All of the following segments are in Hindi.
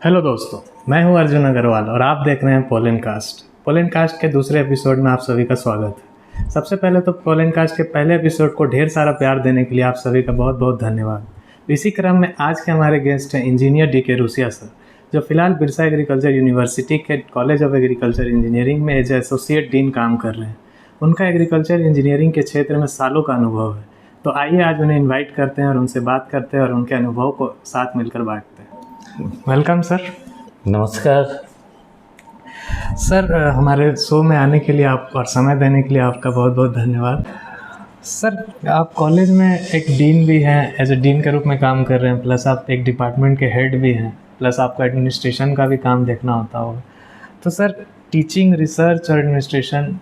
हेलो दोस्तों, मैं हूं अर्जुन अग्रवाल और आप देख रहे हैं पोलैंड कास्ट। पोलैंड कास्ट के दूसरे एपिसोड में आप सभी का स्वागत है। सबसे पहले तो पोलैंड कास्ट के पहले एपिसोड को ढेर सारा प्यार देने के लिए आप सभी का बहुत बहुत धन्यवाद। इसी क्रम में आज के हमारे गेस्ट हैं इंजीनियर DK रूसिया सर, जो फिलहाल बिरसा एग्रीकल्चर यूनिवर्सिटी के कॉलेज ऑफ एग्रीकल्चर इंजीनियरिंग में एज एसोसिएट डीन काम कर रहे हैं। उनका एग्रीकल्चर इंजीनियरिंग के क्षेत्र में सालों का अनुभव है। तो आइए आज उन्हें इन्वाइट करते हैं और उनसे बात करते हैं और उनके अनुभव को साथ मिलकर बांटते हैं। Welcome sir. नमस्कार सर, हमारे शो में आने के लिए आप और समय देने के लिए आपका बहुत बहुत धन्यवाद। सर, आप कॉलेज में एक डीन भी हैं, एज ए डीन के रूप में काम कर रहे हैं, प्लस आप एक डिपार्टमेंट के हेड भी हैं, प्लस आपका एडमिनिस्ट्रेशन का भी काम देखना होता होगा। तो सर, टीचिंग, रिसर्च और एडमिनिस्ट्रेशन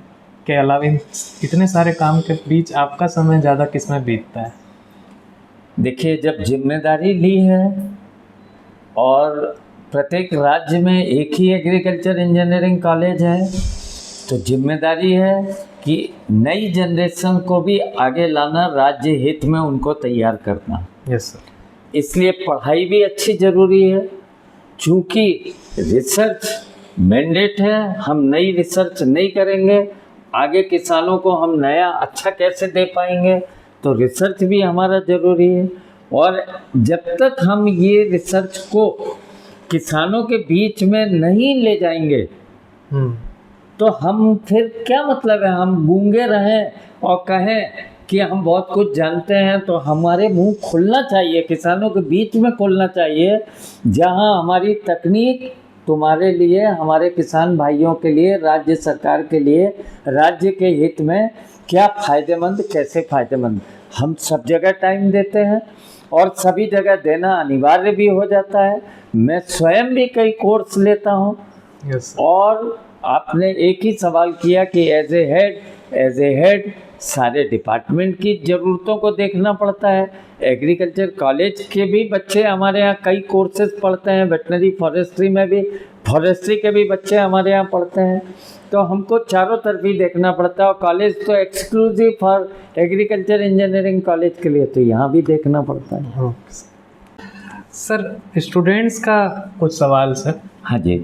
के अलावा इन इतने सारे काम के बीच आपका समय ज़्यादा किस में बीतता है? देखिए, जब जिम्मेदारी ली है और प्रत्येक राज्य में एक ही एग्रीकल्चर इंजीनियरिंग कॉलेज है, तो जिम्मेदारी है कि नई जनरेशन को भी आगे लाना, राज्य हित में उनको तैयार करना। Yes sir. इसलिए पढ़ाई भी अच्छी ज़रूरी है। चूँकि रिसर्च मैंडेट है, हम नई रिसर्च नहीं करेंगे, आगे किसानों को हम नया अच्छा कैसे दे पाएंगे, तो रिसर्च भी हमारा ज़रूरी है। और जब तक हम ये रिसर्च को किसानों के बीच में नहीं ले जाएंगे तो हम फिर क्या मतलब है, हम गूंगे रहें और कहें कि हम बहुत कुछ जानते हैं। तो हमारे मुंह खुलना चाहिए, किसानों के बीच में खुलना चाहिए, जहां हमारी तकनीक तुम्हारे लिए, हमारे किसान भाइयों के लिए, राज्य सरकार के लिए, राज्य के हित में क्या फ़ायदेमंद, कैसे फ़ायदेमंद, हम सब जगह टाइम देते हैं और सभी जगह देना अनिवार्य भी हो जाता है। मैं स्वयं भी कई कोर्स लेता हूँ। यस। और आपने एक ही सवाल किया कि एज ए हेड सारे डिपार्टमेंट की ज़रूरतों को देखना पड़ता है। एग्रीकल्चर कॉलेज के भी बच्चे हमारे यहाँ कई कोर्सेज पढ़ते हैं, वेटनरी फॉरेस्ट्री में भी, फॉरेस्ट्री के भी बच्चे हमारे यहाँ पढ़ते हैं। तो हमको चारों तरफ ही देखना पड़ता है। और कॉलेज तो exclusive for agriculture engineering college के लिए, तो यहाँ भी देखना पड़ता है। सर, स्टूडेंट्स का कुछ सवाल सर। हाँ जी।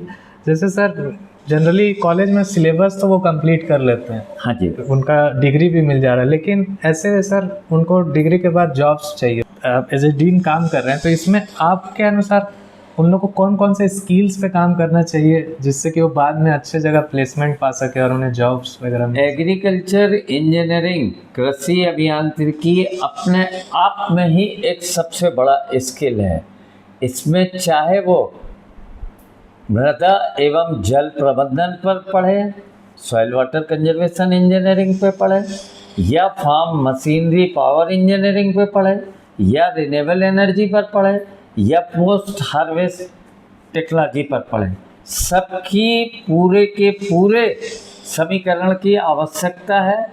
जैसे सर, जनरली कॉलेज में सिलेबस तो वो कंप्लीट कर लेते हैं। हाँ जी। उनका डिग्री भी मिल जा रहा है, लेकिन ऐसे सर उनको डिग्री के बाद जॉब्स चाहिए। आप एज ए डीन काम कर रहे हैं, तो इसमें आपके अनुसार उन लोगों को कौन कौन से स्किल्स पे काम करना चाहिए जिससे कि वो बाद में अच्छे जगह प्लेसमेंट पा सके और उन्हें जॉब्स वगैरह में? एग्रीकल्चर इंजीनियरिंग, कृषि अभियांत्रिकी अपने आप में ही एक सबसे बड़ा स्किल है। इसमें चाहे वो मृदा एवं जल प्रबंधन पर पढ़े, सॉइल वाटर कंजर्वेशन इंजीनियरिंग पे पढ़े, या फार्म मशीनरी पावर इंजीनियरिंग पे पढ़े, या रिन्यूएबल एनर्जी पर पढ़े, या पोस्ट हार्वेस्ट टेक्नोलॉजी पर पढ़े, सबकी पूरे के पूरे समीकरण की आवश्यकता है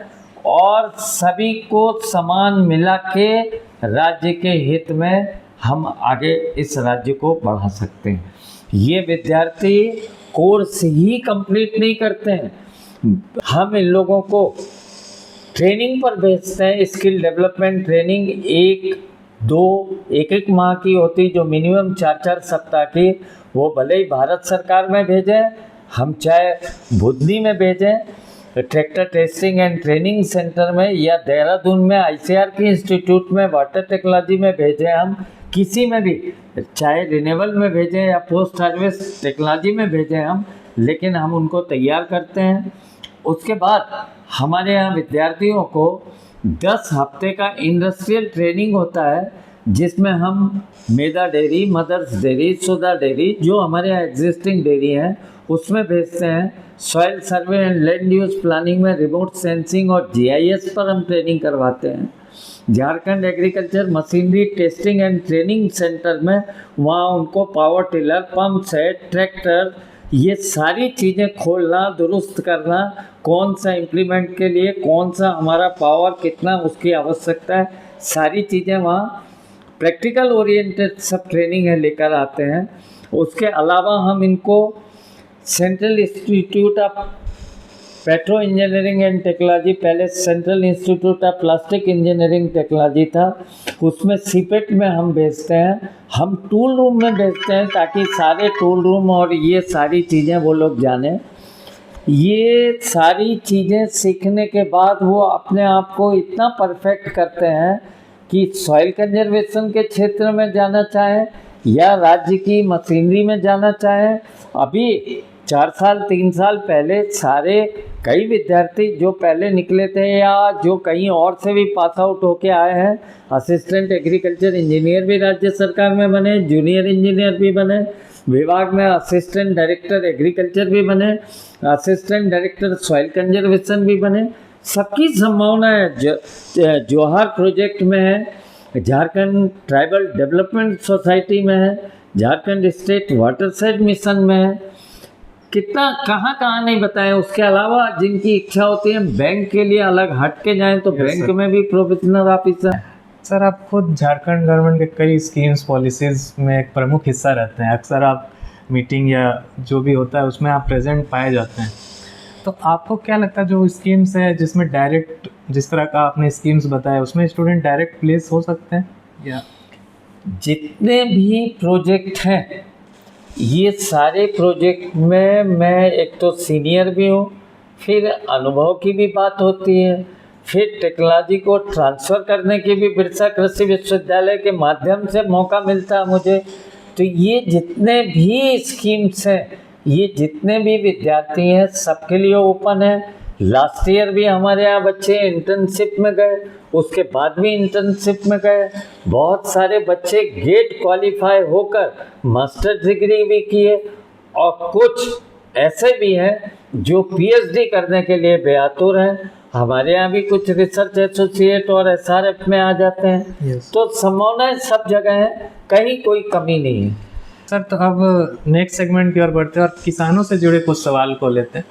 और सभी को समान मिला के राज्य के हित में हम आगे इस राज्य को बढ़ा सकते हैं। ये विद्यार्थी कोर्स ही कंप्लीट नहीं करते हैं, हम इन लोगों को ट्रेनिंग पर भेजते हैं। स्किल डेवलपमेंट ट्रेनिंग एक माह की होती, जो मिनिमम 4-4 सप्ताह की, वो भले ही भारत सरकार में भेजें, हम चाहे बुधनी में भेजें, tractor testing and training centre में, या देहरादून में ICR के इंस्टीट्यूट में वाटर टेक्नोलॉजी में भेजें, हम किसी में भी, चाहे रिन्यूएबल में भेजें या पोस्ट हार्वेस्ट टेक्नोलॉजी में भेजें हम, लेकिन हम उनको तैयार करते हैं। उसके बाद हमारे यहाँ विद्यार्थियों को 10 हफ्ते का इंडस्ट्रियल ट्रेनिंग होता है, जिसमें हम मेधा डेयरी, मदर्स डेयरी, सुधा डेयरी, जो हमारे यहाँ एग्जिस्टिंग डेयरी हैं, उसमें भेजते हैं। Soil survey and land use planning में रिमोट सेंसिंग और GIS पर हम ट्रेनिंग करवाते हैं। Jharkhand agriculture machinery testing and training centre में, वहाँ उनको power tiller, pump set, tractor, ये सारी चीज़ें खोलना, दुरुस्त करना, कौन सा इम्प्लीमेंट के लिए कौन सा हमारा पावर कितना उसकी आवश्यकता है, सारी चीज़ें वहाँ प्रैक्टिकल ओरिएंटेड सब ट्रेनिंग है लेकर आते हैं। उसके अलावा हम इनको central institute of petro engineering and technology, पहले central institute of plastic engineering technology था, उसमें सीपेट में हम भेजते हैं, हम टूल रूम में भेजते हैं ताकि सारे टूल रूम और ये सारी चीज़ें वो लोग जाने। ये सारी चीज़ें सीखने के बाद वो अपने आप को इतना परफेक्ट करते हैं कि सॉइल कंजर्वेशन के क्षेत्र में जाना चाहें या राज्य की मशीनरी में जाना चाहें। अभी 4 साल 3 साल पहले सारे कई विद्यार्थी जो पहले निकले थे या जो कहीं और से भी पास आउट होके आए हैं, असिस्टेंट एग्रीकल्चर इंजीनियर भी राज्य सरकार में बने, जूनियर इंजीनियर भी बने, विभाग में असिस्टेंट डायरेक्टर एग्रीकल्चर भी बने, असिस्टेंट डायरेक्टर सॉइल कंजर्वेशन भी बने। सबकी संभावना है। जोहार प्रोजेक्ट में है, झारखंड ट्राइबल डेवलपमेंट सोसाइटी में है, झारखंड स्टेट वाटरशेड मिशन में है, कितना कहाँ नहीं बताया। उसके अलावा जिनकी इच्छा होती है बैंक के लिए अलग हट के जाएँ तो बैंक में भी प्रोफेशनल ऑफिसर। सर, आप खुद झारखंड गवर्नमेंट के कई स्कीम्स पॉलिसीज़ में एक प्रमुख हिस्सा रहते हैं। अक्सर आप मीटिंग या जो भी होता है उसमें आप प्रेजेंट पाए जाते हैं। तो आपको क्या लगता है जो स्कीम्स है जिसमें डायरेक्ट, जिस तरह का आपने स्कीम्स बताया, उसमें स्टूडेंट डायरेक्ट प्लेस हो सकते हैं? या जितने भी प्रोजेक्ट हैं, ये सारे प्रोजेक्ट में मैं एक तो सीनियर भी हूँ, फिर अनुभव की भी बात होती है, फिर टेक्नोलॉजी को ट्रांसफ़र करने की भी बिरसा कृषि विश्वविद्यालय के माध्यम से मौका मिलता है मुझे। तो ये जितने भी स्कीम्स हैं, ये जितने भी विद्यार्थी हैं, सबके लिए ओपन है। लास्ट ईयर भी हमारे यहाँ बच्चे इंटर्नशिप में गए, उसके बाद भी इंटर्नशिप में गए। बहुत सारे बच्चे गेट क्वालिफाई होकर मास्टर डिग्री भी किए और कुछ ऐसे भी हैं जो पीएचडी करने के लिए बेआतुर हैं। हमारे यहाँ भी कुछ रिसर्च एसोसिएट और एसआरएफ में आ जाते हैं। तो संभावनाएं सब जगह है, कहीं कोई कमी नहीं है। सर, तो अब नेक्स्ट सेगमेंट की ओर बढ़ते हैं और किसानों से जुड़े कुछ सवाल को लेते हैं।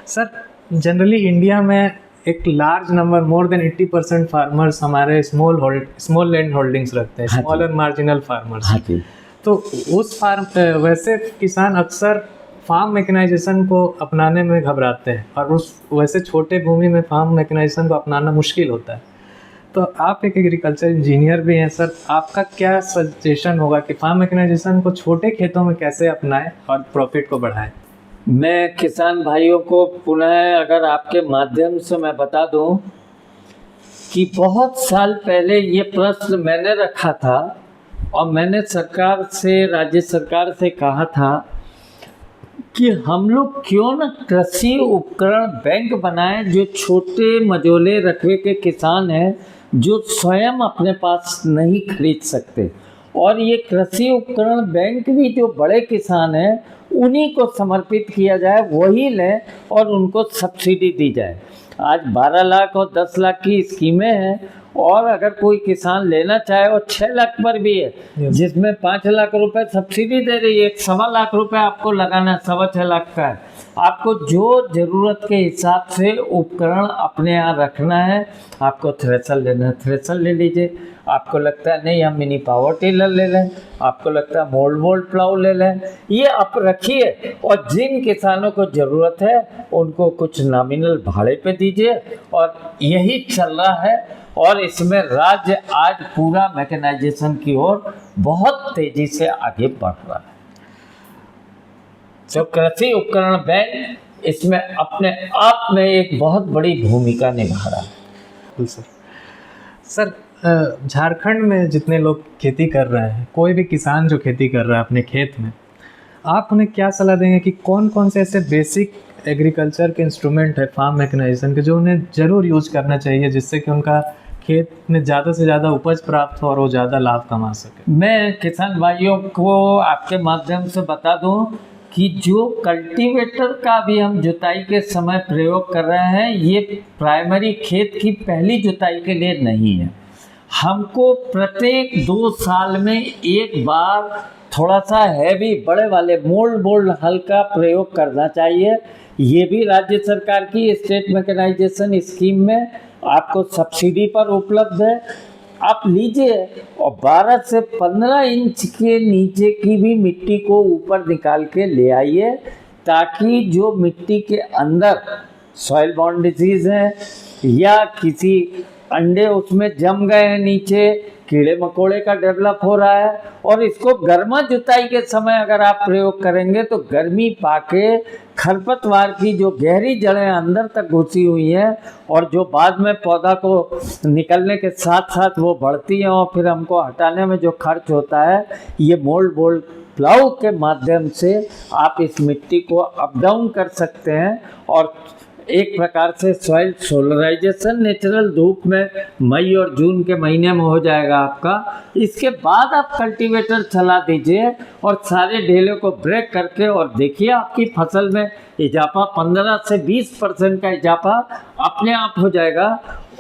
सर, जनरली इंडिया में एक large number, more than 80% farmers हमारे स्मॉल लैंड होल्डिंग्स रखते हैं, स्मॉल और मार्जिनल फार्मर्स। तो उस वैसे किसान अक्सर फार्म मैकेनाइजेशन को अपनाने में घबराते हैं और उस वैसे छोटे भूमि में फार्म मैकेनाइजेशन को अपनाना मुश्किल होता है। तो आप एक एग्रीकल्चर इंजीनियर भी हैं सर, आपका क्या सजेशन होगा कि फार्म मैकेनाइजेशन को छोटे खेतों में कैसे अपनाएं और प्रॉफिट को बढ़ाएं? मैं किसान भाइयों को पुनः अगर आपके माध्यम से मैं बता दूं कि बहुत साल पहले ये प्रश्न मैंने रखा था और मैंने सरकार से, राज्य सरकार से कहा था कि हम लोग क्यों न कृषि उपकरण बैंक बनाएं जो छोटे मझोले रकबे के किसान हैं जो स्वयं अपने पास नहीं खरीद सकते, और ये कृषि उपकरण बैंक भी जो बड़े किसान हैं उन्हीं को समर्पित किया जाए, वही लें और उनको सब्सिडी दी जाए। आज 12 लाख और 10 लाख की स्कीमें हैं और अगर कोई किसान लेना चाहे और 6 लाख पर भी है जिसमें 5 लाख रुपए सब्सिडी दे रही है, 1.25 लाख रुपए आपको लगाना, 6.25 लाख का है। आपको जो ज़रूरत के हिसाब से उपकरण अपने यहाँ रखना है, आपको थ्रेशर लेना है थ्रेशर ले लीजिए, आपको लगता है नहीं हम मिनी पावर टिलर ले लें, आपको लगता है मोल्ड प्लाऊ ले लें, ये आप रखिए और जिन किसानों को ज़रूरत है उनको कुछ नॉमिनल भाड़े पे दीजिए। और यही चल रहा है और इसमें राज्य आज पूरा मैकेनाइजेशन की ओर बहुत तेज़ी से आगे बढ़ रहा है। तो कृषि उपकरण बैंक इसमें अपने आप में एक बहुत बड़ी भूमिका निभा रहा है। सर, झारखंड में जितने लोग खेती कर रहे हैं, कोई भी किसान जो खेती कर रहा है अपने खेत में, आप उन्हें क्या सलाह देंगे कि कौन कौन से ऐसे बेसिक एग्रीकल्चर के इंस्ट्रूमेंट है फार्म मैकेनाइजेशन के जो उन्हें ज़रूर यूज करना चाहिए जिससे कि उनका खेत में ज़्यादा से ज़्यादा उपज प्राप्त हो और वो ज़्यादा लाभ कमा सके? मैं किसान भाइयों को आपके माध्यम से बता दूं कि जो कल्टीवेटर का भी हम जुताई के समय प्रयोग कर रहे हैं, ये प्राइमरी खेत की पहली जुताई के लिए नहीं है। हमको प्रत्येक 2 साल में एक बार थोड़ा सा हैवी बड़े वाले मोल्ड हल का प्रयोग करना चाहिए। ये भी राज्य सरकार की स्टेट मैकेनाइजेशन स्कीम में आपको सब्सिडी पर उपलब्ध है, आप लीजिए और 12 से 15 इंच के नीचे की भी मिट्टी को ऊपर निकाल के ले आइए ताकि जो मिट्टी के अंदर सॉइल बॉर्न डिजीज है, या किसी अंडे उसमें जम गए हैं, नीचे कीड़े मकोड़े का डेवलप हो रहा है, और इसको गर्मा जुताई के समय अगर आप प्रयोग करेंगे तो गर्मी पाके खरपतवार की जो गहरी जड़ें अंदर तक घुसी हुई हैं और जो बाद में पौधा को निकलने के साथ साथ वो बढ़ती हैं और फिर हमको हटाने में जो खर्च होता है, ये मोल्ड बोल्ड प्लाऊ के माध्यम से आप इस मिट्टी को अप डाउन कर सकते हैं। और एक प्रकार से सॉइल सोलराइजेशन नेचुरल धूप में मई और जून के महीने में हो जाएगा आपका। इसके बाद आप कल्टीवेटर चला दीजिए और सारे ढेले को ब्रेक करके, और देखिए आपकी फसल में इजाफा 15 से 20% का इजाफा अपने आप हो जाएगा।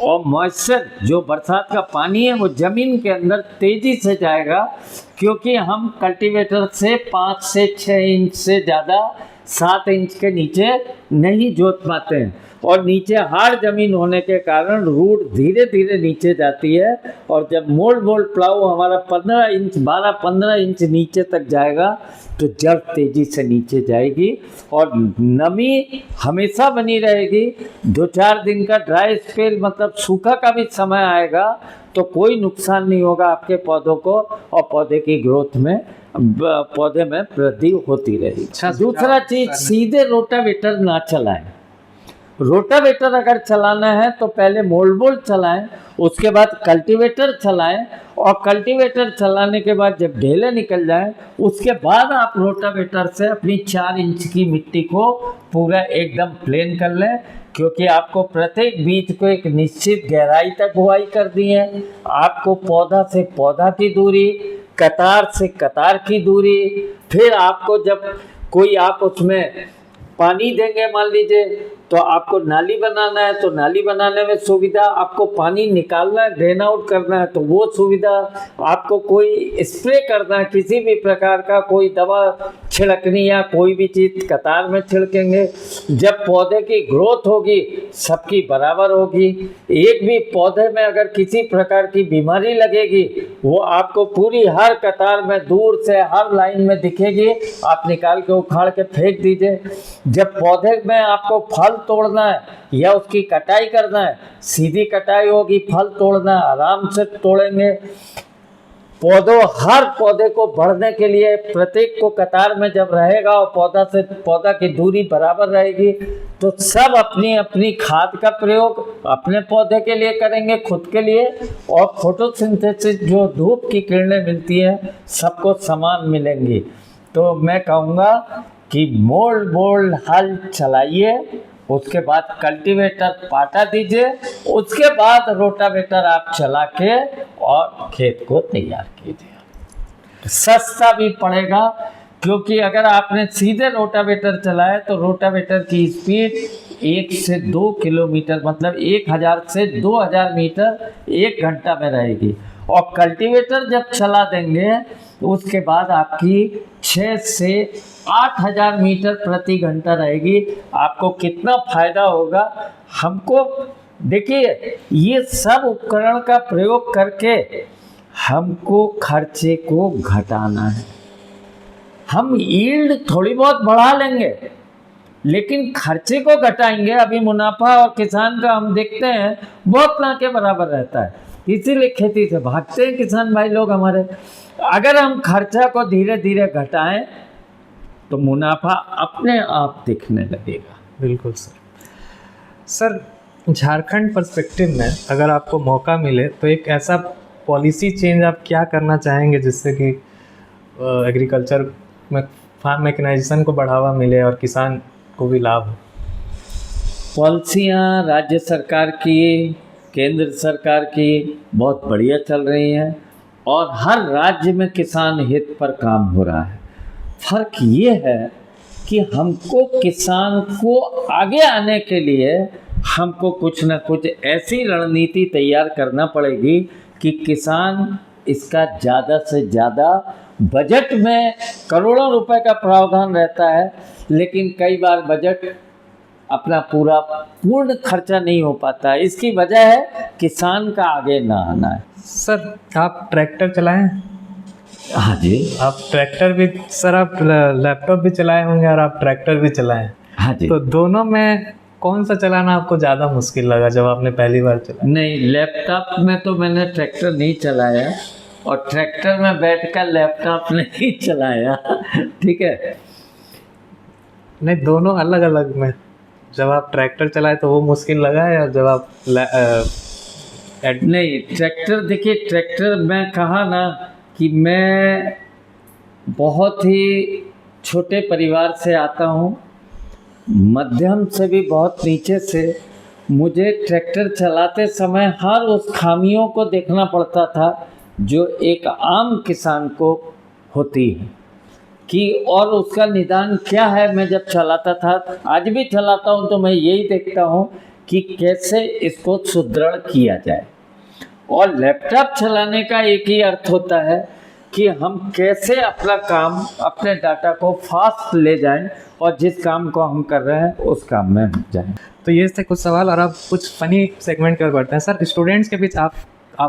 और मॉइस्चर जो बरसात का पानी है वो ज़मीन के अंदर तेज़ी से जाएगा, क्योंकि हम कल्टीवेटर से 5 से 6 इंच से ज़्यादा 7 इंच के नीचे नहीं जोत पाते हैं, और नीचे हार्ड ज़मीन होने के कारण रूट धीरे धीरे नीचे जाती है। और जब मोल्ड बोल्ड प्लाऊ हमारा 15 इंच 12-15 इंच नीचे तक जाएगा तो जड़ तेज़ी से नीचे जाएगी और नमी हमेशा बनी रहेगी। 2-4 दिन का ड्राई स्पेल मतलब सूखा का भी समय आएगा तो कोई नुकसान नहीं होगा आपके पौधों को, और पौधे की ग्रोथ में पौधे में वृद्धि होती रहेगी। दूसरा चीज़, सीधे रोटावेटर ना चलाएं। रोटावेटर अगर चलाना है तो पहले मोल्ड बोल्ड चलाएं, उसके बाद कल्टीवेटर चलाएं, और कल्टीवेटर चलाने के बाद जब ढेले निकल जाएं उसके बाद आप रोटावेटर से अपनी 4 इंच की मिट्टी को पूरा एकदम प्लेन कर लें, क्योंकि आपको प्रत्येक बीज को एक निश्चित गहराई तक बुआई कर दी है। आपको पौधा से पौधा की दूरी, कतार से कतार की दूरी, फिर आपको जब कोई आप उसमें पानी देंगे मान लीजिए तो आपको नाली बनाना है तो नाली बनाने में सुविधा, आपको पानी निकालना है ड्रेन आउट करना है तो वो सुविधा, आपको कोई स्प्रे करना है किसी भी प्रकार का कोई दवा छिड़कनी या कोई भी चीज़ कतार में छिड़केंगे। जब पौधे की ग्रोथ होगी सबकी बराबर होगी। एक भी पौधे में अगर किसी प्रकार की बीमारी लगेगी वो आपको पूरी हर कतार में दूर से हर लाइन में दिखेगी, आप निकाल के उखाड़ के फेंक दीजिए। जब पौधे में आपको फल तोड़ना है या उसकी कटाई करना है, सीधी कटाई होगी, फल तोड़ना है आराम से तोड़ेंगे। हर पौधे को बढ़ने के लिए प्रत्येक को कतार में जब रहेगा और पौधा से पौधा की दूरी बराबर रहेगी तो सब अपनी अपनी खाद का प्रयोग अपने पौधे के लिए करेंगे, खुद के लिए, और फोटोसिंथेसिस जो धूप की किरणें मिलती हैं सबको समान मिलेंगी। तो मैं कहूँगा कि मोल्ड बोल्ड हल चलाइए, उसके बाद कल्टीवेटर पाटा दीजिए, उसके बाद रोटावेटर आप चला के और खेत को तैयार कीजिए। सस्ता भी पड़ेगा, क्योंकि अगर आपने सीधे रोटावेटर चलाया तो रोटावेटर की स्पीड 1 से 2 किलोमीटर मतलब 1000 से 2000 मीटर 1 घंटा में रहेगी, और कल्टीवेटर जब चला देंगे उसके बाद आपकी 6 से 8000 मीटर प्रति घंटा रहेगी। आपको कितना फायदा होगा हमको, देखिए ये सब उपकरण का प्रयोग करके हमको खर्चे को घटाना है। हम यील्ड थोड़ी बहुत बढ़ा लेंगे लेकिन खर्चे को घटाएंगे। अभी मुनाफा और किसान का हम देखते हैं बहुत ना के बराबर रहता है, इसीलिए खेती से भागते हैं किसान भाई लोग हमारे। अगर हम खर्चा को धीरे धीरे घटाएं तो मुनाफा अपने आप दिखने लगेगा। बिल्कुल सर, झारखंड पर्सपेक्टिव में अगर आपको मौका मिले तो एक ऐसा पॉलिसी चेंज आप क्या करना चाहेंगे जिससे कि एग्रीकल्चर में फार्म मैकेनाइजेशन को बढ़ावा मिले और किसान को भी लाभ हो? पॉलिसियाँ राज्य सरकार की, केंद्र सरकार की बहुत बढ़िया चल रही हैं और हर राज्य में किसान हित पर काम हो रहा है। फर्क ये है कि हमको किसान को आगे आने के लिए हमको कुछ ना कुछ ऐसी रणनीति तैयार करना पड़ेगी कि किसान इसका ज़्यादा से ज़्यादा, बजट में करोड़ों रुपए का प्रावधान रहता है लेकिन कई बार बजट अपना पूर्ण खर्चा नहीं हो पाता है। इसकी वजह है किसान का आगे ना आना है। सर आप ट्रैक्टर चलाएं? हाँ जी। आप ट्रैक्टर भी, सर आप लैपटॉप भी चलाए होंगे और आप ट्रैक्टर भी चलाएं। हाँ जी। तो दोनों में कौन सा चलाना आपको ज़्यादा मुश्किल लगा जब आपने पहली बार चलाया? नहीं, लैपटॉप में तो मैंने ट्रैक्टर नहीं चलाया और ट्रैक्टर में बैठकर लैपटॉप नहीं चलाया। ठीक है, नहीं, दोनों अलग अलग में। जब आप ट्रैक्टर चलाए तो वो मुश्किल लगा या जब आप नहीं, ट्रैक्टर, देखिए ट्रैक्टर में कहा ना कि मैं बहुत ही छोटे परिवार से आता हूँ, मध्यम से भी बहुत नीचे से। मुझे ट्रैक्टर चलाते समय हर उस खामियों को देखना पड़ता था जो एक आम किसान को होती है कि, और उसका निदान क्या है। मैं जब चलाता था, आज भी चलाता हूँ, तो मैं यही देखता हूँ कि कैसे इसको सुदृढ़ किया जाए। और लैपटॉप चलाने का एक ही अर्थ होता है कि हम कैसे अपना काम, अपने डाटा को फास्ट ले जाएं और जिस काम को हम कर रहे हैं उस काम में हम जाएं। तो ये थे कुछ सवाल, और अब कुछ फनी सेगमेंट की ओर बढ़ते हैं। सर, स्टूडेंट्स के बीच आप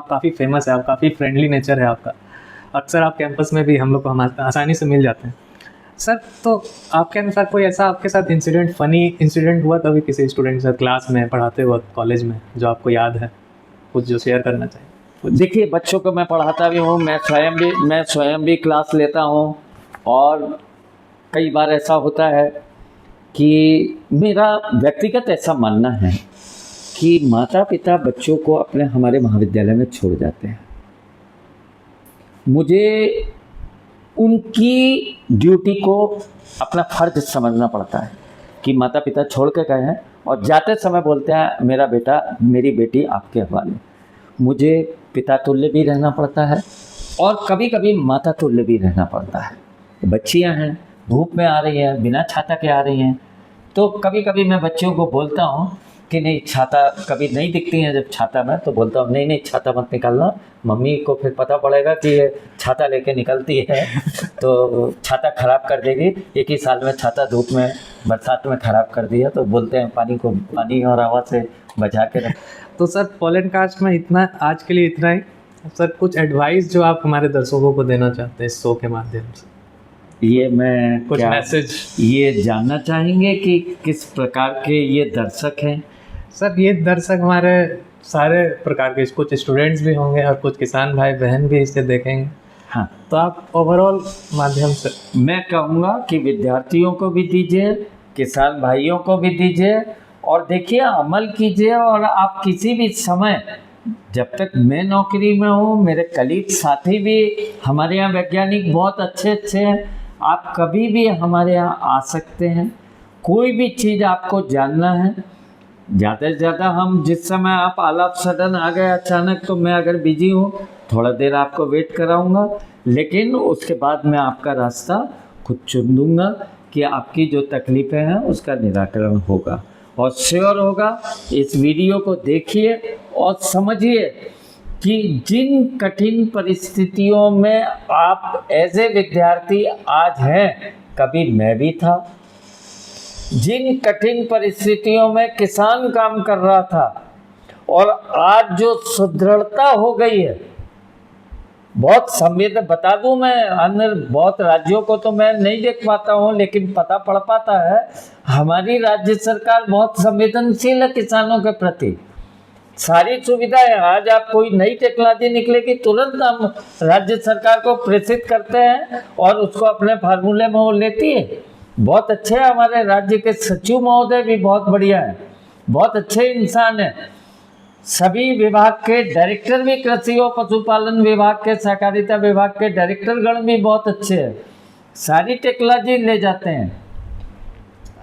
काफ़ी फेमस है, आप काफ़ी फ्रेंडली नेचर है आपका। अक्सर आप कैंपस में भी हम लोग को हम आसानी से मिल जाते हैं। सर, तो आपके अनुसार कोई ऐसा आपके साथ इंसिडेंट, फनी इंसिडेंट हुआ कभी किसी स्टूडेंट के साथ क्लास में, पढ़ाते वक्त, कॉलेज में, जो आपको याद है, कुछ जो शेयर करना चाहिए? देखिए, बच्चों को मैं पढ़ाता भी हूँ, मैं स्वयं भी क्लास लेता हूँ, और कई बार ऐसा होता है कि मेरा व्यक्तिगत ऐसा मानना है कि माता पिता बच्चों को अपने हमारे महाविद्यालय में छोड़ जाते हैं। मुझे उनकी ड्यूटी को अपना फर्ज समझना पड़ता है कि माता पिता छोड़ के गए हैं और जाते समय बोलते हैं मेरा बेटा, मेरी बेटी आपके हवाले। मुझे पिता तुल्य भी रहना पड़ता है और कभी कभी माता तुल्य भी रहना पड़ता है। बच्चियां हैं, धूप में आ रही हैं, बिना छाता के आ रही हैं, तो कभी कभी मैं बच्चियों को बोलता हूँ कि नहीं, छाता कभी नहीं दिखती हैं जब छाता में, तो बोलता हूँ नहीं छाता मत निकालना, मम्मी को फिर पता पड़ेगा कि ये छाता लेके निकलती है तो छाता ख़राब कर देगी। एक ही साल में छाता धूप में, बरसात में ख़राब कर दिया, तो बोलते हैं पानी और हवा से बचा के रख। तो सर, पॉलेनकास्ट में इतना, आज के लिए इतना ही। सर, कुछ एडवाइस जो आप हमारे दर्शकों को देना चाहते हैं इस शो के माध्यम से? ये मैं कुछ मैसेज ये जानना चाहेंगे कि किस प्रकार के ये दर्शक हैं? सर, ये दर्शक हमारे सारे प्रकार के, कुछ स्टूडेंट्स भी होंगे और कुछ किसान भाई बहन भी इसे देखेंगे। हाँ, तो आप ओवरऑल माध्यम से मैं कहूँगा कि विद्यार्थियों को भी दीजिए, किसान भाइयों को भी दीजिए, और देखिए, अमल कीजिए। और आप किसी भी समय, जब तक मैं नौकरी में हूँ, मेरे कलीग साथी भी, हमारे यहाँ वैज्ञानिक बहुत अच्छे हैं, आप कभी भी हमारे यहाँ आ सकते हैं। कोई भी चीज़ आपको जानना है, ज़्यादा से ज़्यादा हम, जिस समय आप आलाप सडन आ गए अचानक, तो मैं अगर बिजी हूँ थोड़ा देर आपको वेट कराऊंगा, लेकिन उसके बाद मैं आपका रास्ता खुद चुन दूंगा कि आपकी जो तकलीफ़ें हैं उसका निराकरण होगा। और श्योर होगा, इस वीडियो को देखिए और समझिए कि जिन कठिन परिस्थितियों में आप एज ए विद्यार्थी आज हैं, कभी मैं भी था। जिन कठिन परिस्थितियों में किसान काम कर रहा था, और आज जो सुदृढ़ता हो गई है, बहुत संवेदन, बता दूं मैं, अन्य बहुत राज्यों को तो मैं नहीं देख पाता हूं, लेकिन पता पड़ पाता है हमारी राज्य सरकार बहुत संवेदनशील है किसानों के प्रति। सारी सुविधाएं, आज आप कोई नई टेक्नोलॉजी निकलेगी, तुरंत हम राज्य सरकार को प्रेषित करते हैं और उसको अपने फार्मूले में वो लेती है। बहुत अच्छे हैं हमारे राज्य के सचिव महोदय भी, बहुत बढ़िया है, बहुत अच्छे इंसान हैं। सभी विभाग के डायरेक्टर भी, कृषि और पशुपालन विभाग के, सहकारिता विभाग के डायरेक्टरगण भी बहुत अच्छे हैं, सारी टेक्नोलॉजी ले जाते हैं।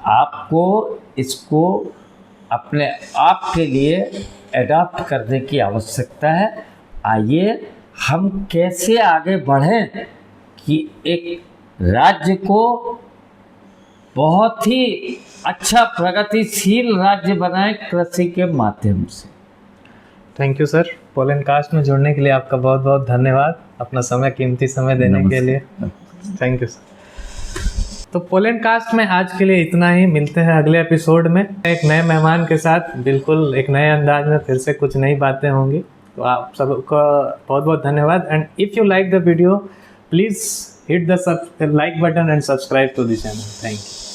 आपको इसको अपने आप के लिए एडॉप्ट करने की आवश्यकता है। आइए हम कैसे आगे बढ़ें कि एक राज्य को बहुत ही अच्छा प्रगतिशील राज्य बनाएं कृषि के माध्यम से। थैंक यू सर, पॉलेनकास्ट में जुड़ने के लिए आपका बहुत बहुत धन्यवाद, अपना समय, कीमती समय देने के लिए। Thank you sir. तो पॉलेनकास्ट में आज के लिए इतना ही। मिलते हैं अगले एपिसोड में एक नए मेहमान के साथ, बिल्कुल एक नए अंदाज में, फिर से कुछ नई बातें होंगी। तो आप सबका बहुत बहुत धन्यवाद। And if you like the video, please hit the like button and subscribe to the channel. Thank you.